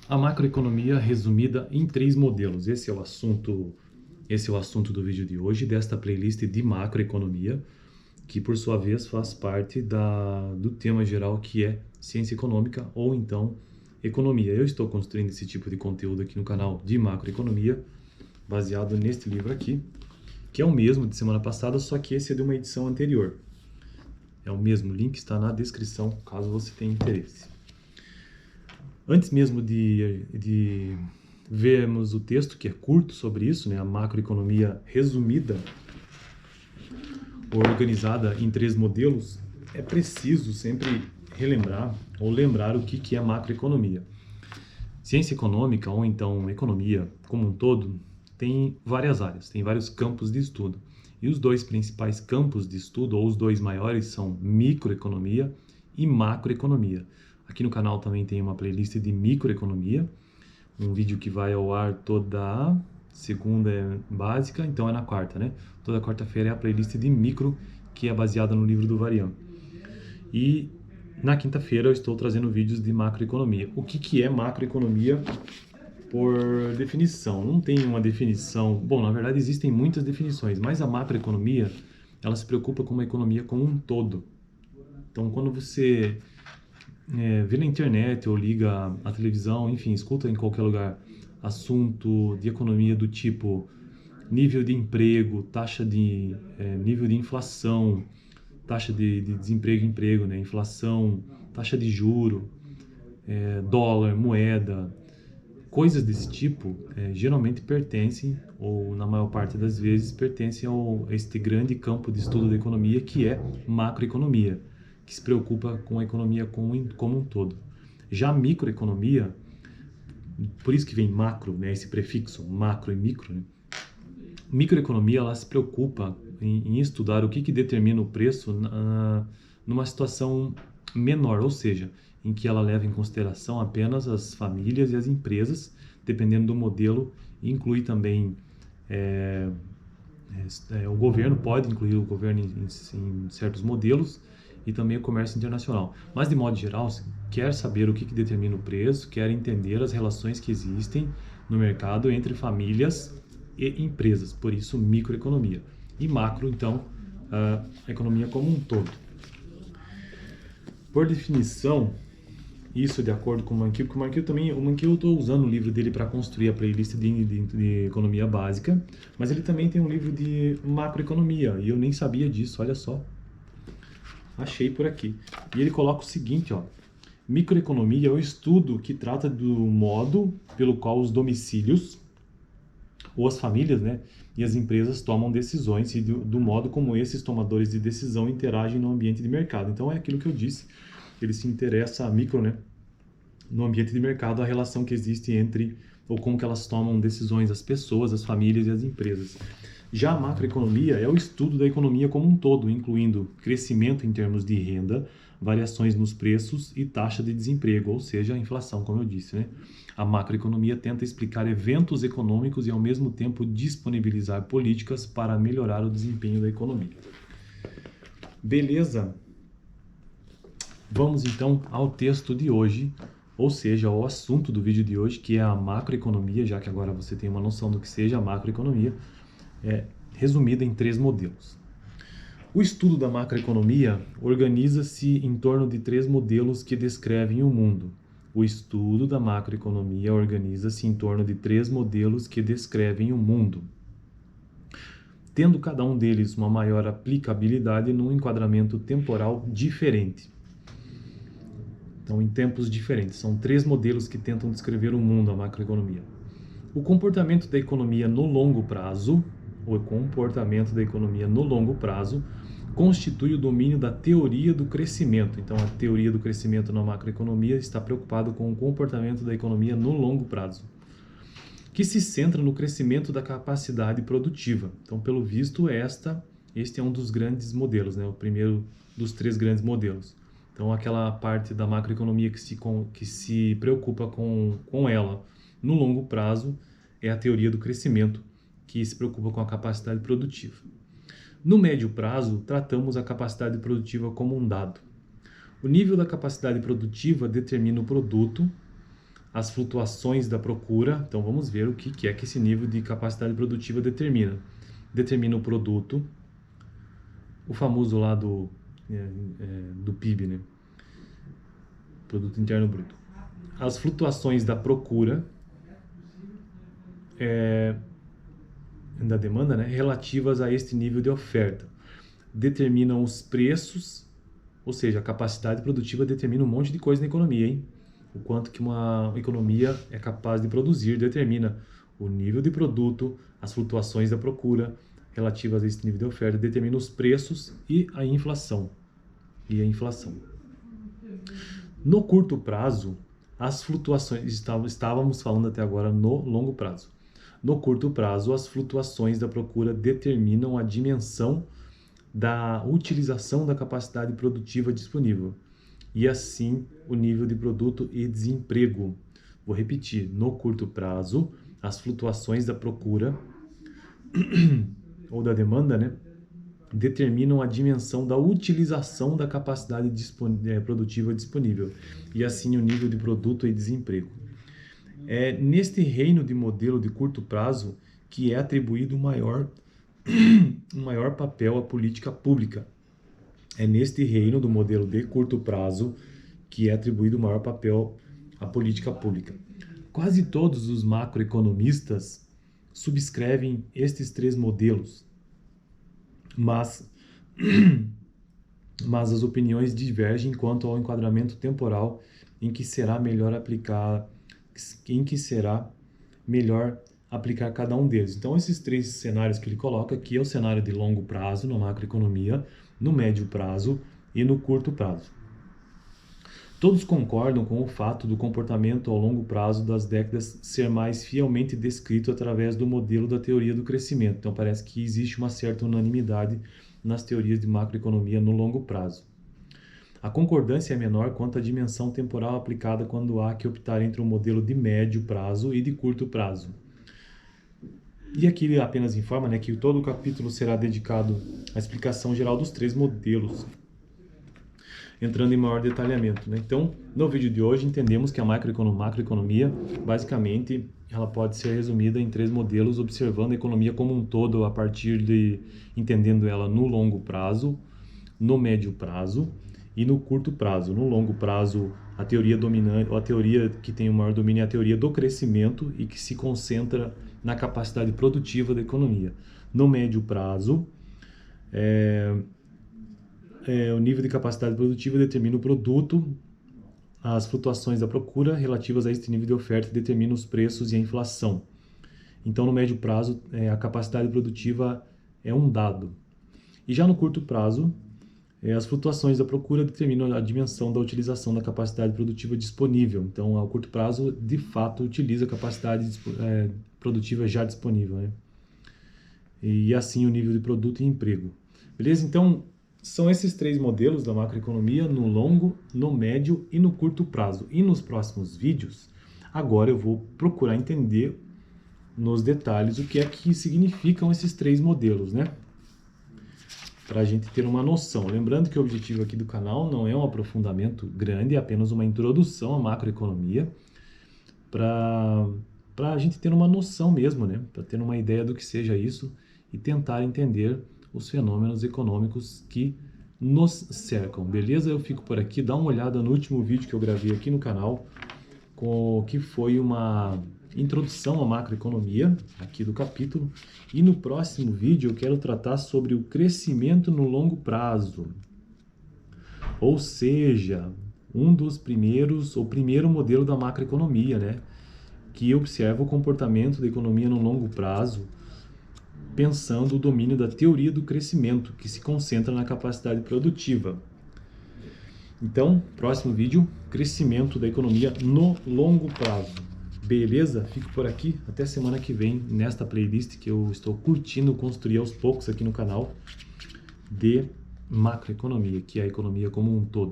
A macroeconomia resumida em 3 modelos. Esse é o assunto do vídeo de hoje, desta playlist de macroeconomia, que por sua vez faz parte do tema geral que é ciência econômica ou então economia. Eu estou construindo esse tipo de conteúdo aqui no canal de macroeconomia, baseado neste livro aqui, que é o mesmo de semana passada, só que esse é de uma edição anterior. É o mesmo, link está na descrição, caso você tenha interesse. Antes mesmo de vermos o texto, que é curto sobre isso, né, a macroeconomia resumida, organizada em 3 modelos, é preciso sempre relembrar ou lembrar o que é macroeconomia. Ciência econômica, ou então economia como um todo, tem várias áreas, tem vários campos de estudo. E os 2 principais campos de estudo, ou os 2 maiores, são microeconomia e macroeconomia. Aqui no canal também tem uma playlist de microeconomia, um vídeo que vai ao ar toda segunda é básica, então é na quarta, né? Toda quarta-feira é a playlist de micro, que é baseada no livro do Varian. E na quinta-feira eu estou trazendo vídeos de macroeconomia. O que é macroeconomia por definição? Não tem uma definição. Bom, na verdade existem muitas definições, mas a macroeconomia, ela se preocupa com uma economia como um todo. Então, quando você vê na internet ou liga a televisão, enfim, escuta em qualquer lugar assunto de economia do tipo nível de emprego, nível de inflação, taxa de desemprego e emprego, né? Inflação, taxa de juro, dólar, moeda, coisas desse tipo, geralmente pertencem, ou na maior parte das vezes, pertencem a este grande campo de estudo da economia que é macroeconomia, que se preocupa com a economia como um todo. Já a microeconomia, por isso que vem macro, né, esse prefixo, macro e micro, né? Microeconomia, ela se preocupa em estudar o que determina o preço numa situação menor, ou seja, em que ela leva em consideração apenas as famílias e as empresas, dependendo do modelo, inclui também o governo, pode incluir o governo em certos modelos, e também o comércio internacional. Mas, de modo geral, quer saber o que determina o preço, quer entender as relações que existem no mercado entre famílias e empresas, por isso microeconomia. E macro, então, a economia como um todo. Por definição, isso de acordo com o Mankiw, porque o Mankiw eu estou usando o livro dele para construir a playlist de economia básica, mas ele também tem um livro de macroeconomia, e eu nem sabia disso, olha só. Achei por aqui. E ele coloca o seguinte, ó: microeconomia é o estudo que trata do modo pelo qual os domicílios, ou as famílias, né, e as empresas tomam decisões e do modo como esses tomadores de decisão interagem no ambiente de mercado. Então é aquilo que eu disse, ele se interessa a micro, né, no ambiente de mercado, a relação que existe entre, ou como que elas tomam decisões, as pessoas, as famílias e as empresas. Já a macroeconomia é o estudo da economia como um todo, incluindo crescimento em termos de renda, variações nos preços e taxa de desemprego, ou seja, a inflação, como eu disse, né? A macroeconomia tenta explicar eventos econômicos e, ao mesmo tempo, disponibilizar políticas para melhorar o desempenho da economia. Beleza? Vamos, então, ao texto de hoje, ou seja, ao assunto do vídeo de hoje, que é a macroeconomia, já que agora você tem uma noção do que seja a macroeconomia, resumida em 3 modelos. O estudo da macroeconomia organiza-se em torno de 3 modelos que descrevem o mundo. O estudo da macroeconomia organiza-se em torno de 3 modelos que descrevem o mundo, tendo cada um deles uma maior aplicabilidade num enquadramento temporal diferente. Então, em tempos diferentes. São 3 modelos que tentam descrever o mundo, a macroeconomia. O comportamento da economia no longo prazo, constitui o domínio da teoria do crescimento. Então, a teoria do crescimento na macroeconomia está preocupado com o comportamento da economia no longo prazo, que se centra no crescimento da capacidade produtiva. Então, pelo visto, este é um dos grandes modelos, né? O primeiro dos 3 grandes modelos. Então, aquela parte da macroeconomia que se preocupa com ela no longo prazo é a teoria do crescimento, que se preocupa com a capacidade produtiva. No médio prazo, tratamos a capacidade produtiva como um dado. O nível da capacidade produtiva determina o produto, as flutuações da procura. Então, vamos ver o que é que esse nível de capacidade produtiva determina. Determina o produto, o famoso lá do PIB, né? Produto Interno Bruto. As flutuações da procura, da demanda, né? Relativas a este nível de oferta. Determinam os preços, ou seja, a capacidade produtiva determina um monte de coisa na economia, hein? O quanto que uma economia é capaz de produzir determina o nível de produto, as flutuações da procura relativas a esse nível de oferta, determina os preços e a inflação. No curto prazo, as flutuações, estávamos falando até agora no longo prazo. No curto prazo, as flutuações da procura determinam a dimensão da utilização da capacidade produtiva disponível e assim o nível de produto e desemprego. Vou repetir, no curto prazo, as flutuações da procura ou da demanda, né, determinam a dimensão da utilização da capacidade produtiva disponível e assim o nível de produto e desemprego. É neste reino de modelo de curto prazo que é atribuído um maior papel à política pública. É neste reino do modelo de curto prazo que é atribuído o maior papel à política pública. Quase todos os macroeconomistas subscrevem estes três modelos, mas as opiniões divergem quanto ao enquadramento temporal em que será melhor aplicar cada um deles. Então, esses três cenários que ele coloca aqui é o cenário de longo prazo na macroeconomia, no médio prazo e no curto prazo. Todos concordam com o fato do comportamento ao longo prazo das décadas ser mais fielmente descrito através do modelo da teoria do crescimento. Então, parece que existe uma certa unanimidade nas teorias de macroeconomia no longo prazo. A concordância é menor quanto à dimensão temporal aplicada quando há que optar entre um modelo de médio prazo e de curto prazo. E aqui ele apenas informa, né, que todo o capítulo será dedicado à explicação geral dos três modelos, entrando em maior detalhamento, né? Então, no vídeo de hoje, entendemos que a macroeconomia, basicamente, ela pode ser resumida em três modelos, observando a economia como um todo, a partir de entendendo ela no longo prazo, no médio prazo e no curto prazo. No longo prazo, a teoria dominante, ou a teoria que tem o maior domínio é a teoria do crescimento e que se concentra na capacidade produtiva da economia. No médio prazo, o nível de capacidade produtiva determina o produto, as flutuações da procura relativas a este nível de oferta determinam os preços e a inflação. Então, no médio prazo, a capacidade produtiva é um dado. E já no curto prazo, as flutuações da procura determinam a dimensão da utilização da capacidade produtiva disponível. Então, ao curto prazo, de fato, utiliza a capacidade produtiva já disponível, né? E assim o nível de produto e emprego. Beleza? Então, são esses três modelos da macroeconomia no longo, no médio e no curto prazo. E nos próximos vídeos, agora eu vou procurar entender nos detalhes o que é que significam esses três modelos, né? Para a gente ter uma noção. Lembrando que o objetivo aqui do canal não é um aprofundamento grande, é apenas uma introdução à macroeconomia, para a gente ter uma noção mesmo, né? Para ter uma ideia do que seja isso e tentar entender os fenômenos econômicos que nos cercam. Beleza? Eu fico por aqui. Dá uma olhada no último vídeo que eu gravei aqui no canal, que foi uma introdução à macroeconomia, aqui do capítulo. E no próximo vídeo eu quero tratar sobre o crescimento no longo prazo. Ou seja, o primeiro modelo da macroeconomia, né? Que observa o comportamento da economia no longo prazo, pensando o domínio da teoria do crescimento, que se concentra na capacidade produtiva. Então, próximo vídeo, crescimento da economia no longo prazo. Beleza? Fico por aqui. Até semana que vem, nesta playlist que eu estou curtindo construir aos poucos aqui no canal de macroeconomia, que é a economia como um todo.